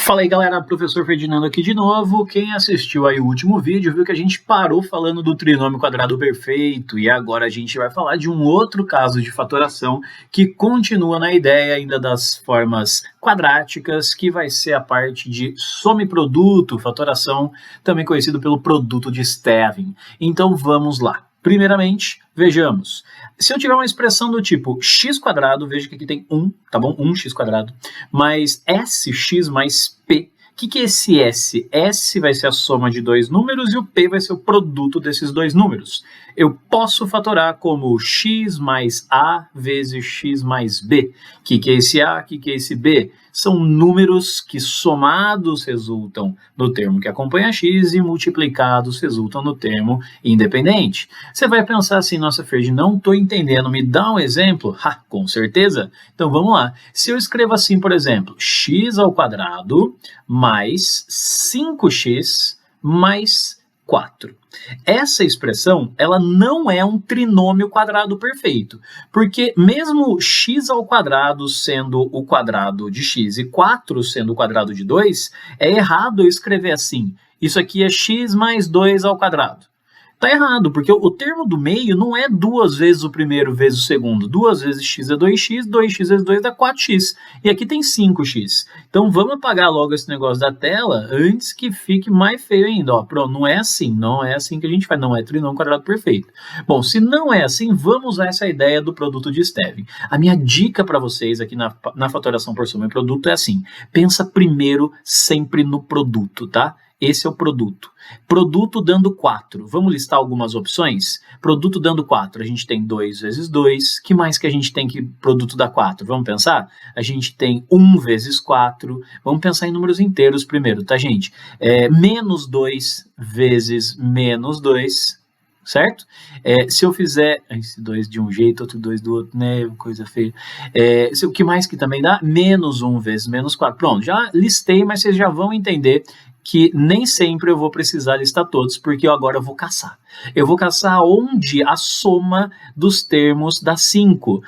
Fala aí galera, professor Ferdinando aqui de novo. Quem assistiu aí o último vídeo viu que a gente parou falando do trinômio quadrado perfeito e agora a gente vai falar de um outro caso de fatoração que continua na ideia ainda das formas quadráticas, que vai ser a parte de soma e produto, fatoração, também conhecido pelo produto de Stevin. Então vamos lá. Primeiramente, vejamos. Se eu tiver uma expressão do tipo x², veja que aqui tem 1, tá bom? 1x², mais sx mais p. O que é esse s? S vai ser a soma de dois números e o p vai ser o produto desses dois números. Eu posso fatorar como x mais a vezes x mais b. O que é esse a? O que é esse b? São números que somados resultam no termo que acompanha x e multiplicados resultam no termo independente. Você vai pensar assim, nossa Ferdi, não estou entendendo, me dá um exemplo? Com certeza. Então vamos lá. Se eu escrevo assim, por exemplo, x² mais 5x mais 4. Essa expressão, ela não é um trinômio quadrado perfeito, porque mesmo x² sendo o quadrado de x e 4 sendo o quadrado de 2, é errado eu escrever assim. Isso aqui é x mais 2². Tá errado, porque o termo do meio não é 2 vezes o primeiro vezes o segundo. 2 vezes x é 2x, 2x vezes 2 dá 4x. E aqui tem 5x. Então vamos apagar logo esse negócio da tela antes que fique mais feio ainda. Ó, pronto, não é assim que a gente faz, não é trinômio quadrado perfeito. Bom, se não é assim, vamos usar essa ideia do produto de Stevin. A minha dica para vocês aqui na fatoração por soma e produto é assim, pensa primeiro sempre no produto, tá? Esse é o produto. Produto dando 4. Vamos listar algumas opções? Produto dando 4. A gente tem 2 vezes 2. Que mais que a gente tem que produto dá 4? Vamos pensar? A gente tem 1 vezes 4. Vamos pensar em números inteiros primeiro, tá, gente? Menos 2 vezes menos 2. Certo? Se eu fizer esse 2 de um jeito, outro 2 do outro, né? Coisa feia. O que mais que também dá? Menos 1 vezes menos 4. Pronto, já listei, mas vocês já vão entender que nem sempre eu vou precisar listar todos, porque eu agora vou caçar. Eu vou caçar onde a soma dos termos dá 5.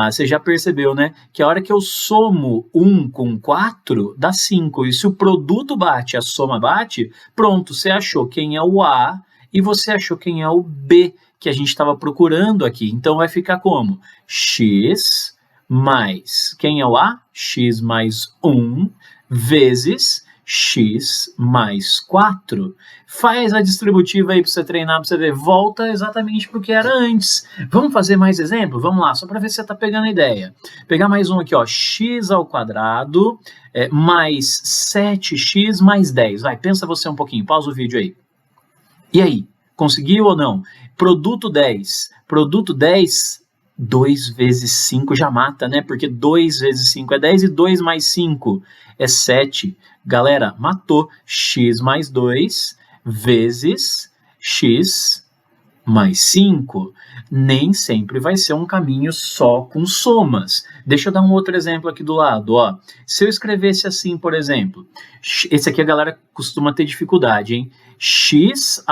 Você já percebeu, né? Que a hora que eu somo 1 com 4, dá 5. E se o produto bate, a soma bate, pronto, você achou quem é o A e você achou quem é o B que a gente estava procurando aqui. Então vai ficar como? X mais, quem é o A? X mais 1 vezes x mais 4. Faz a distributiva aí para você treinar, para você ver. Volta exatamente para o que era antes. Vamos fazer mais exemplo? Vamos lá, só para ver se você está pegando a ideia. Pegar mais um aqui, ó, x² mais 7x mais 10. Vai, pensa você um pouquinho, pausa o vídeo aí. E aí, conseguiu ou não? Produto 10. Produto 10, 2 vezes 5 já mata, né? Porque 2 vezes 5 é 10 e 2 mais 5 é 7. Galera, matou. X mais 2 vezes x mais 5. Nem sempre vai ser um caminho só com somas. Deixa eu dar um outro exemplo aqui do lado. Ó. Se eu escrevesse assim, por exemplo, esse aqui a galera costuma ter dificuldade, hein? x²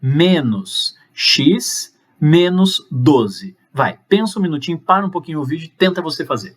menos x menos 12. Vai, pensa um minutinho, para um pouquinho o vídeo e tenta você fazer.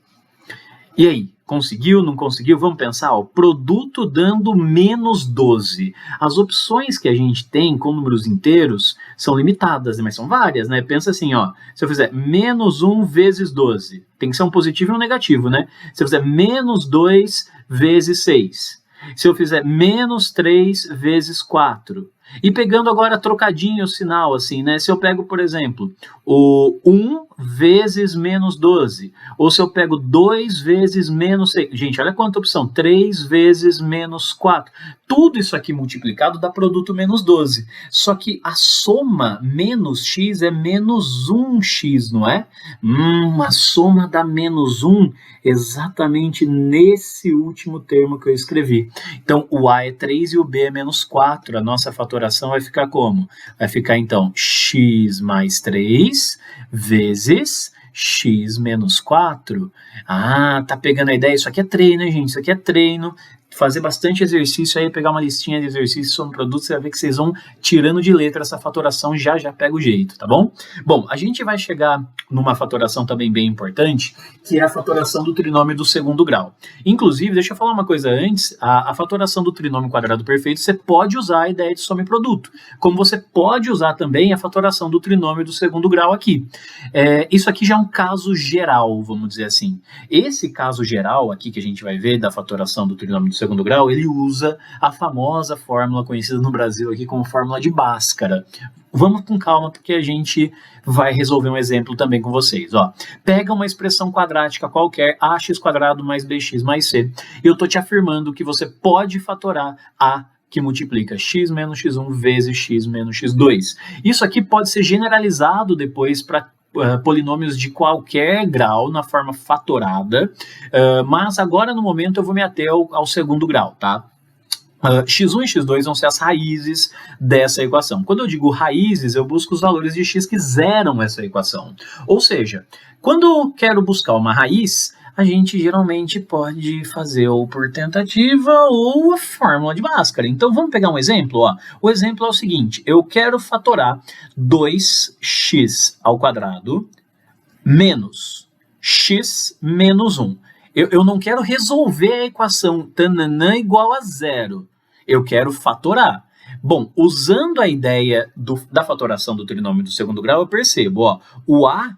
E aí, conseguiu, não conseguiu? Vamos pensar, ó, produto dando menos 12. As opções que a gente tem com números inteiros são limitadas, mas são várias, né? Pensa assim, ó, se eu fizer menos 1 vezes 12, tem que ser um positivo e um negativo, né? Se eu fizer menos 2 vezes 6, se eu fizer menos 3 vezes 4, e pegando agora trocadinho o sinal, assim, né? Se eu pego, por exemplo, o 1 vezes menos 12, ou se eu pego 2 vezes menos 6, gente, olha quanta opção, 3 vezes menos 4, tudo isso aqui multiplicado dá produto menos 12, só que a soma menos x é menos 1x, não é? A soma dá menos 1 exatamente nesse último termo que eu escrevi. Então, o A é 3 e o B é menos 4, a nossa fatoração vai ficar como? Vai ficar, então, x mais 3 vezes x menos 4. Tá pegando a ideia? Isso aqui é treino, hein, gente? Isso aqui é treino. fazer bastante exercício aí, pegar uma listinha de exercícios sobre produtos, você vai ver que vocês vão tirando de letra essa fatoração, já pega o jeito, tá bom? Bom, a gente vai chegar numa fatoração também bem importante, que é a fatoração do trinômio do segundo grau. Inclusive, deixa eu falar uma coisa antes, a fatoração do trinômio quadrado perfeito, você pode usar a ideia de soma e produto, como você pode usar também a fatoração do trinômio do segundo grau aqui. Isso aqui já é um caso geral, vamos dizer assim. Esse caso geral aqui que a gente vai ver da fatoração do trinômio do segundo grau, ele usa a famosa fórmula conhecida no Brasil aqui como fórmula de Bhaskara. Vamos com calma, porque a gente vai resolver um exemplo também com vocês. Ó, pega uma expressão quadrática qualquer, ax² mais bx mais c, e eu estou te afirmando que você pode fatorar a que multiplica x menos x1 vezes x menos x2. Isso aqui pode ser generalizado depois para polinômios de qualquer grau na forma fatorada, mas agora no momento eu vou me ater ao segundo grau, tá? x1 e x2 vão ser as raízes dessa equação. Quando eu digo raízes, eu busco os valores de x que zeram essa equação. Ou seja, quando eu quero buscar uma raiz, a gente geralmente pode fazer ou por tentativa ou a fórmula de Bhaskara. Então vamos pegar um exemplo. Ó. O exemplo é o seguinte, eu quero fatorar 2x ao quadrado menos x menos 1. Eu não quero resolver a equação tananã igual a zero. Eu quero fatorar. Bom, usando a ideia da fatoração do trinômio do segundo grau, eu percebo, ó, o A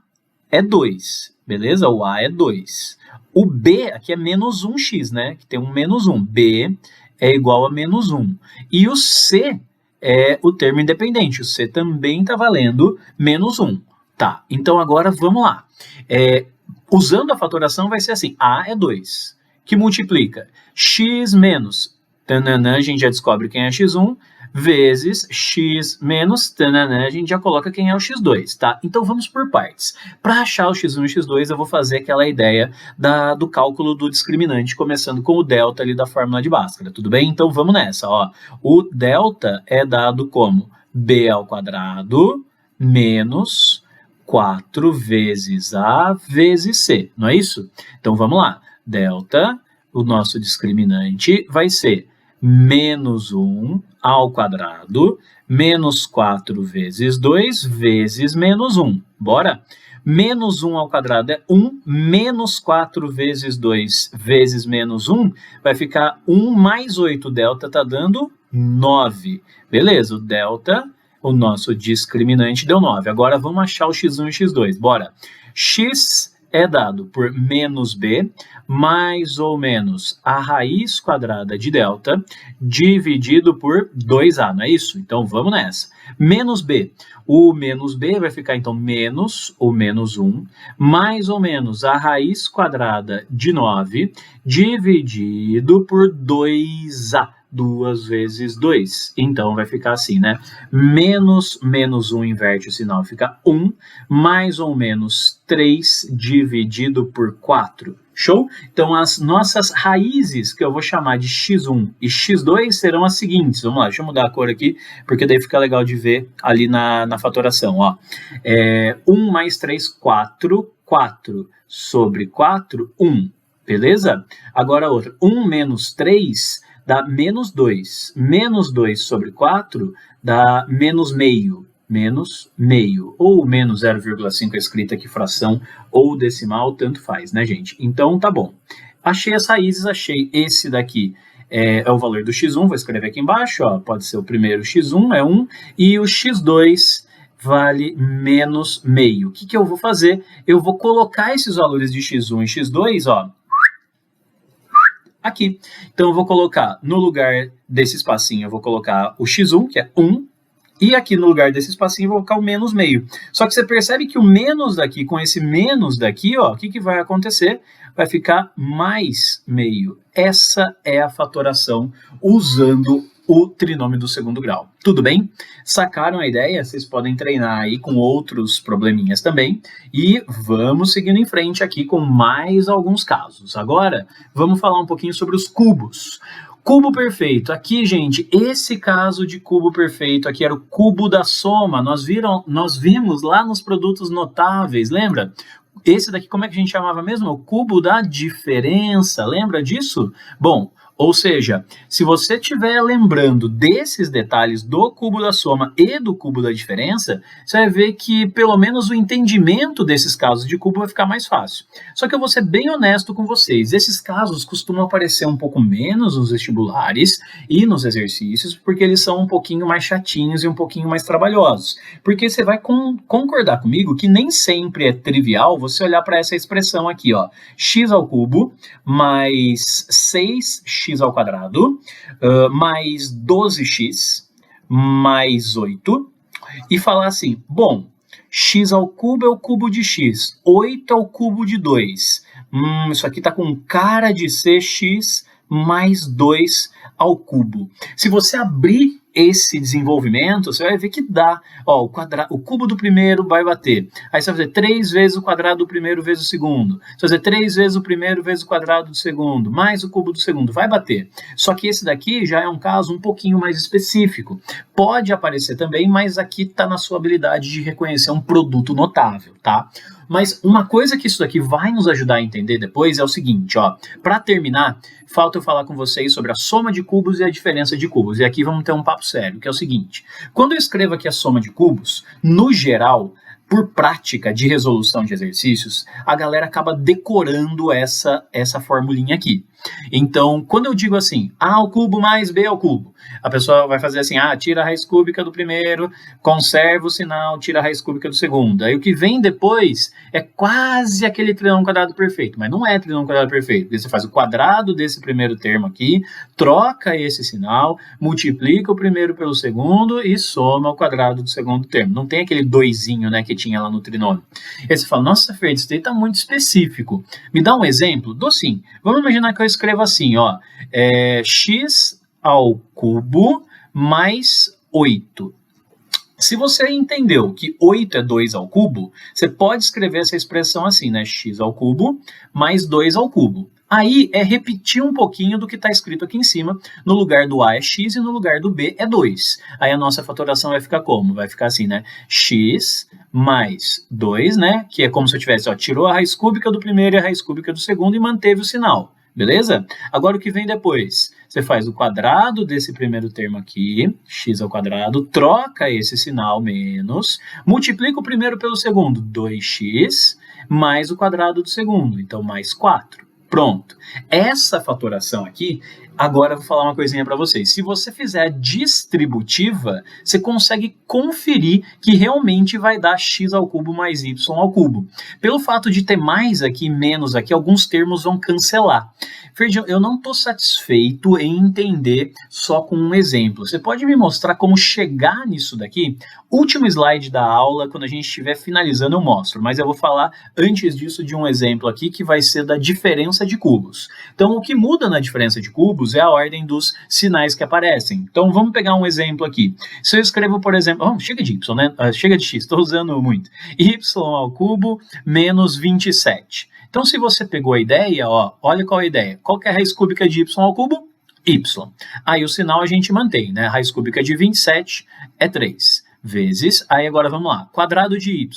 é 2, beleza? O A é 2. O B aqui é menos 1x, né? Que tem um menos 1. B é igual a menos 1. E o C é o termo independente. O C também está valendo menos 1. Tá, então agora vamos lá. Usando a fatoração vai ser assim, A é 2, que multiplica x menos, tananã, a gente já descobre quem é x1, vezes x menos, tananã, a gente já coloca quem é o x2, tá? Então vamos por partes. Para achar o x1 e x2, eu vou fazer aquela ideia do cálculo do discriminante, começando com o delta ali da fórmula de Bhaskara, tudo bem? Então vamos nessa, ó. O delta é dado como b ao quadrado menos 4 vezes A vezes C, não é isso? Então vamos lá, delta, o nosso discriminante vai ser menos 1 ao quadrado, menos 4 vezes 2 vezes menos 1, bora? Menos 1 ao quadrado é 1, menos 4 vezes 2 vezes menos 1, vai ficar 1 mais 8, delta está dando 9, beleza? O delta... O nosso discriminante deu 9. Agora vamos achar o x1 e x2. Bora. X é dado por menos b, mais ou menos a raiz quadrada de delta, dividido por 2a, não é isso? Então vamos nessa. Menos b. O menos b vai ficar então menos o menos 1, mais ou menos a raiz quadrada de 9, dividido por 2a. 2 vezes 2. Então, vai ficar assim, né? Menos 1 inverte o sinal, fica 1, mais ou menos 3 dividido por 4. Show? Então, as nossas raízes, que eu vou chamar de x1 e x2, serão as seguintes. Vamos lá, deixa eu mudar a cor aqui, porque daí fica legal de ver ali na fatoração. Ó. 1 mais 3, 4. 4 sobre 4, 1. Beleza? Agora outra. 1 menos 3... dá menos 2. Menos 2 sobre 4 dá menos meio. Menos meio. Ou menos 0,5 é escrita aqui fração ou decimal, tanto faz, né, gente? Então, tá bom. Achei as raízes, achei esse daqui. É o valor do x1, vou escrever aqui embaixo, ó, pode ser o primeiro x1, é 1, e o x2 vale menos meio. O que eu vou fazer? Eu vou colocar esses valores de x1 e x2, ó, aqui. Então, eu vou colocar, no lugar desse espacinho, eu vou colocar o x1, que é 1, e aqui no lugar desse espacinho eu vou colocar o menos meio. Só que você percebe que o menos daqui, com esse menos daqui, ó, o que vai acontecer? Vai ficar mais meio. Essa é a fatoração usando o trinômio do segundo grau. Tudo bem? Sacaram a ideia? Vocês podem treinar aí com outros probleminhas também. E vamos seguindo em frente aqui com mais alguns casos. Agora, vamos falar um pouquinho sobre os cubos. Cubo perfeito. Aqui, gente, esse caso de cubo perfeito aqui era o cubo da soma. Nós vimos lá nos produtos notáveis, lembra? Esse daqui, como é que a gente chamava mesmo? O cubo da diferença. Lembra disso? Bom, Ou seja, se você estiver lembrando desses detalhes do cubo da soma e do cubo da diferença, você vai ver que pelo menos o entendimento desses casos de cubo vai ficar mais fácil. Só que eu vou ser bem honesto com vocês, esses casos costumam aparecer um pouco menos nos vestibulares e nos exercícios, porque eles são um pouquinho mais chatinhos e um pouquinho mais trabalhosos. Porque você vai concordar comigo que nem sempre é trivial você olhar para essa expressão aqui, ó, x ao cubo mais 6x ao quadrado, mais 12x, mais 8, e falar assim, bom, x ao cubo é o cubo de x, 8 é o cubo de 2, isso aqui tá com cara de ser x mais 2 ao cubo. Se você abrir esse desenvolvimento, você vai ver que dá. Ó, o cubo do primeiro vai bater. Aí você vai fazer 3 vezes o quadrado do primeiro vezes o segundo. Você vai fazer 3 vezes o primeiro vezes o quadrado do segundo, mais o cubo do segundo. Vai bater. Só que esse daqui já é um caso um pouquinho mais específico. Pode aparecer também, mas aqui está na sua habilidade de reconhecer um produto notável, tá? Mas uma coisa que isso daqui vai nos ajudar a entender depois é o seguinte, ó. Para terminar, falta eu falar com vocês sobre a soma de cubos e a diferença de cubos. E aqui vamos ter um papo sério, que é o seguinte. Quando eu escrevo aqui a soma de cubos, no geral, por prática de resolução de exercícios, a galera acaba decorando essa formulinha aqui. Então, quando eu digo assim, A ao cubo mais B ao cubo, a pessoa vai fazer assim, tira a raiz cúbica do primeiro, conserva o sinal, tira a raiz cúbica do segundo. Aí o que vem depois é quase aquele trinômio quadrado perfeito, mas não é trinômio quadrado perfeito, porque você faz o quadrado desse primeiro termo aqui, troca esse sinal, multiplica o primeiro pelo segundo e soma o quadrado do segundo termo. Não tem aquele doisinho, né, que tinha lá no trinômio. Aí você fala, nossa, Fer, isso daí tá muito específico. Me dá um exemplo? Dou sim. Vamos imaginar que eu escrevo assim, ó, x ao cubo mais 8. Se você entendeu que 8 é 2 ao cubo, você pode escrever essa expressão assim, né? X ao cubo mais 2 ao cubo. Aí é repetir um pouquinho do que está escrito aqui em cima. No lugar do A é x e no lugar do B é 2. Aí a nossa fatoração vai ficar como? Vai ficar assim, né? X mais 2, né? Que é como se eu tivesse, ó, tirou a raiz cúbica do primeiro e a raiz cúbica do segundo e manteve o sinal. Beleza? Agora o que vem depois? Você faz o quadrado desse primeiro termo aqui, x ao quadrado, troca esse sinal menos, multiplica o primeiro pelo segundo, 2x, mais o quadrado do segundo, então mais 4. Pronto. Essa fatoração aqui, agora eu vou falar uma coisinha para vocês. Se você fizer a distributiva, você consegue conferir que realmente vai dar x ao cubo mais y ao cubo. Pelo fato de ter mais aqui e menos aqui, alguns termos vão cancelar. Ferdi, eu não estou satisfeito em entender só com um exemplo. Você pode me mostrar como chegar nisso daqui? Último slide da aula, quando a gente estiver finalizando eu mostro, mas eu vou falar antes disso de um exemplo aqui que vai ser da diferença de cubos. Então o que muda na diferença de cubos é a ordem dos sinais que aparecem. Então vamos pegar um exemplo aqui. Se eu escrevo, por exemplo, chega de y, né? Chega de x, estou usando muito. Y ao cubo menos 27. Então se você pegou a ideia, ó, olha qual é a ideia. Qual que é a raiz cúbica de y ao cubo? Y. Aí o sinal a gente mantém, né? A raiz cúbica de 27 é 3 vezes, aí agora vamos lá, quadrado de y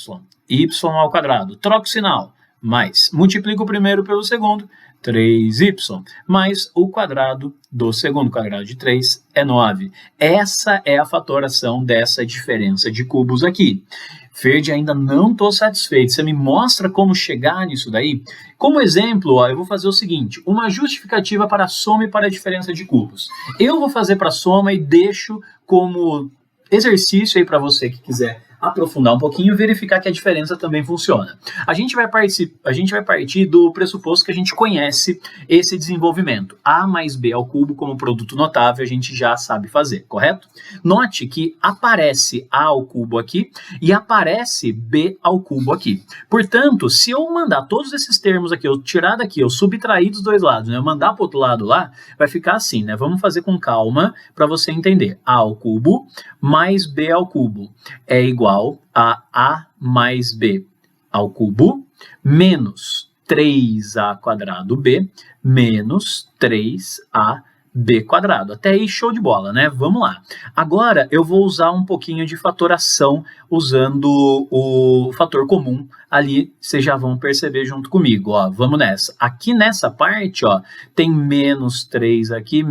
ao quadrado, troca o sinal, mais, multiplica o primeiro pelo segundo, 3y, mais o quadrado do segundo, quadrado de 3 é 9. Essa é a fatoração dessa diferença de cubos aqui. Ferdi, ainda não estou satisfeito. Você me mostra como chegar nisso daí? Como exemplo, ó, eu vou fazer o seguinte, uma justificativa para a soma e para a diferença de cubos. Eu vou fazer para a soma e deixo como exercício aí para você que quiser aprofundar um pouquinho e verificar que a diferença também funciona. A gente vai partir do pressuposto que a gente conhece esse desenvolvimento. A mais B ao cubo como produto notável a gente já sabe fazer, correto? Note que aparece A ao cubo aqui e aparece B ao cubo aqui. Portanto, se eu mandar todos esses termos aqui, eu tirar daqui, eu subtrair dos dois lados, né, eu mandar para o outro lado lá, vai ficar assim, né? Vamos fazer com calma para você entender. A ao cubo mais B ao cubo é igual a A mais B ao cubo menos 3A quadrado B menos 3A b quadrado. Até aí, show de bola, né? Vamos lá. Agora, eu vou usar um pouquinho de fatoração usando o fator comum ali, vocês já vão perceber junto comigo, ó. Vamos nessa. Aqui nessa parte, ó, tem menos 3 aqui,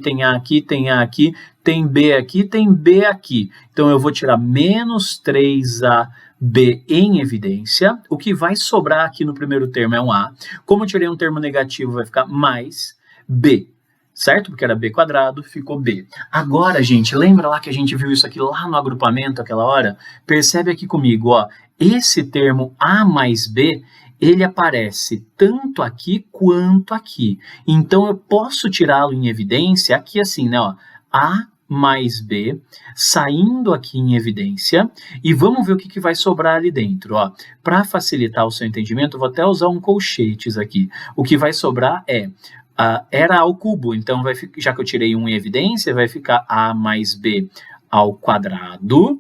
tem A aqui, tem A aqui, tem B aqui, tem B aqui. Então, eu vou tirar menos 3AB em evidência. O que vai sobrar aqui no primeiro termo é um A. Como eu tirei um termo negativo, vai ficar mais B. Certo? Porque era b quadrado, ficou b. Agora, gente, lembra lá que a gente viu isso aqui lá no agrupamento aquela hora? Percebe aqui comigo, ó, esse termo a mais b, ele aparece tanto aqui quanto aqui. Então, eu posso tirá-lo em evidência aqui assim, né, ó, a mais b, saindo aqui em evidência, e vamos ver o que vai sobrar ali dentro, ó. Para facilitar o seu entendimento, eu vou até usar um colchetes aqui. O que vai sobrar é era ao cubo, então já que eu tirei 1 em evidência, vai ficar a mais b ao quadrado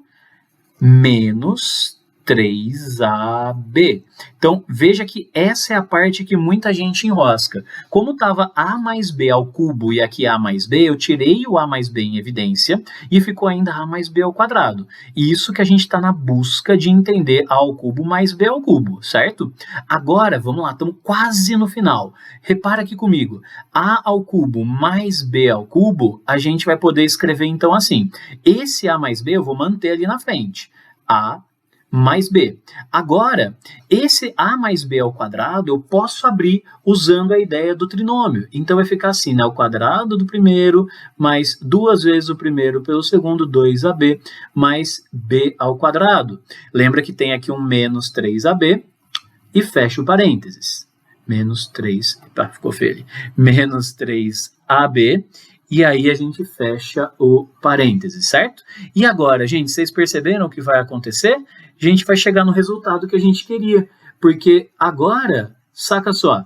menos 3ab. Então, veja que essa é a parte que muita gente enrosca. Como estava a mais b ao cubo e aqui a mais b, eu tirei o a mais b em evidência e ficou ainda a mais b ao quadrado. E isso que a gente está na busca de entender a ao cubo mais b ao cubo, certo? Agora, vamos lá, estamos quase no final. Repara aqui comigo. A ao cubo mais b ao cubo, a gente vai poder escrever então assim. Esse a mais b eu vou manter ali na frente. A mais b. Agora, esse a mais b ao quadrado eu posso abrir usando a ideia do trinômio. Então, vai ficar assim, né? O quadrado do primeiro mais 2 vezes o primeiro pelo segundo, 2ab, mais b ao quadrado. Lembra que tem aqui um menos 3ab e fecha o parênteses. Menos 3, ficou feio ali. Menos 3ab. E aí a gente fecha o parênteses, certo? E agora, gente, vocês perceberam o que vai acontecer? A gente vai chegar no resultado que a gente queria. Porque agora, saca só,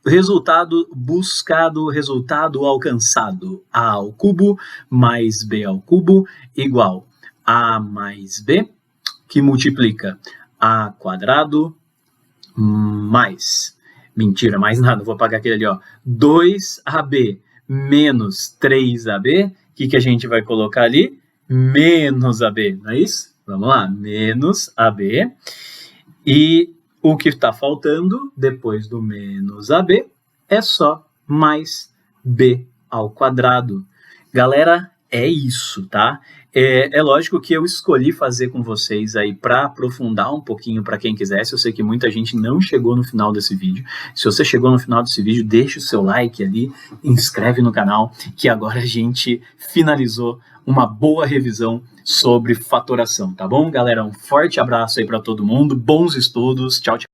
resultado buscado, resultado alcançado. A ao cubo mais b ao cubo igual a mais b, que multiplica a quadrado mais... Mentira, mais nada, vou apagar aquele ali, ó. 2ab menos 3ab, o que a gente vai colocar ali? Menos ab, não é isso? Vamos lá, menos ab. E o que está faltando depois do menos ab é só mais b ao quadrado. Galera, é isso, tá? É lógico que eu escolhi fazer com vocês aí para aprofundar um pouquinho para quem quisesse. Eu sei que muita gente não chegou no final desse vídeo. Se você chegou no final desse vídeo, deixa o seu like ali, inscreve no canal, que agora a gente finalizou uma boa revisão sobre fatoração, tá bom, galera? Um forte abraço aí para todo mundo, bons estudos, tchau, tchau.